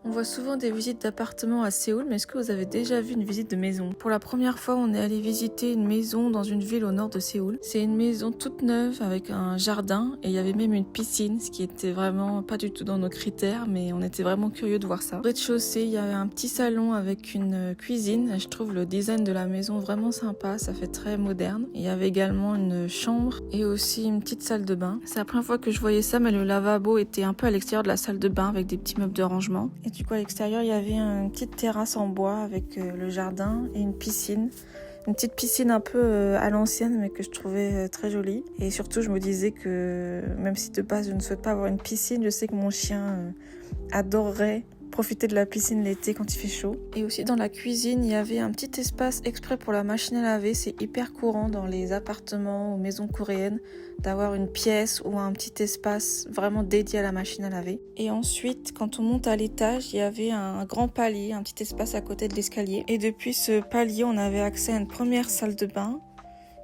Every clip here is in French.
On voit souvent des visites d'appartements à Séoul, mais est-ce que vous avez déjà vu une visite de maison? Pour la première fois, on est allé visiter une maison dans une ville au nord de Séoul. C'est une maison toute neuve avec un jardin et il y avait même une piscine, ce qui était vraiment pas du tout dans nos critères, mais on était vraiment curieux de voir ça. Au rez-de-chaussée, il y avait un petit salon avec une cuisine. Je trouve le design de la maison vraiment sympa, ça fait très moderne. Il y avait également une chambre et aussi une petite salle de bain. C'est la première fois que je voyais ça, mais le lavabo était un peu à l'extérieur de la salle de bain avec des petits meubles de rangement. Et du coup, à l'extérieur, il y avait une petite terrasse en bois avec le jardin et une piscine. Une petite piscine un peu à l'ancienne, mais que je trouvais très jolie. Et surtout, je me disais que même si de base, je ne souhaite pas avoir une piscine, je sais que mon chien adorerait profiter de la piscine l'été quand il fait chaud. Et aussi dans la cuisine, il y avait un petit espace exprès pour la machine à laver. C'est hyper courant dans les appartements ou maisons coréennes d'avoir une pièce ou un petit espace vraiment dédié à la machine à laver. Et ensuite, quand on monte à l'étage, il y avait un grand palier, un petit espace à côté de l'escalier. Et depuis ce palier, on avait accès à une première salle de bain,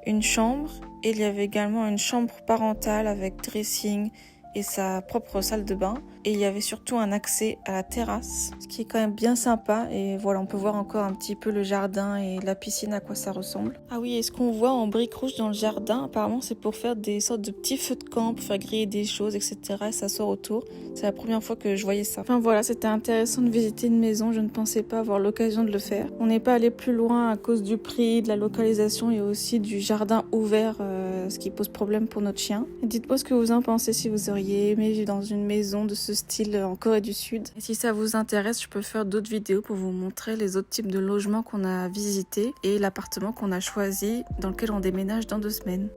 une chambre, et il y avait également une chambre parentale avec dressing et sa propre salle de bain. Et il y avait surtout un accès à la terrasse, ce qui est quand même bien sympa. Et voilà, on peut voir encore un petit peu le jardin et la piscine, à quoi ça ressemble. Ah oui, et ce qu'on voit en briques rouges dans le jardin, apparemment c'est pour faire des sortes de petits feux de camp, pour faire griller des choses, etc. Et ça sort autour. C'est la première fois que je voyais ça. Enfin voilà, c'était intéressant de visiter une maison. Je ne pensais pas avoir l'occasion de le faire. On n'est pas allé plus loin à cause du prix, de la localisation et aussi du jardin ouvert, ce qui pose problème pour notre chien. Et dites-moi ce que vous en pensez, si vous auriez aimé vivre dans une maison de ce style en Corée du Sud. Et si ça vous intéresse, je peux faire d'autres vidéos pour vous montrer les autres types de logements qu'on a visités et l'appartement qu'on a choisi dans lequel on déménage dans 2 semaines.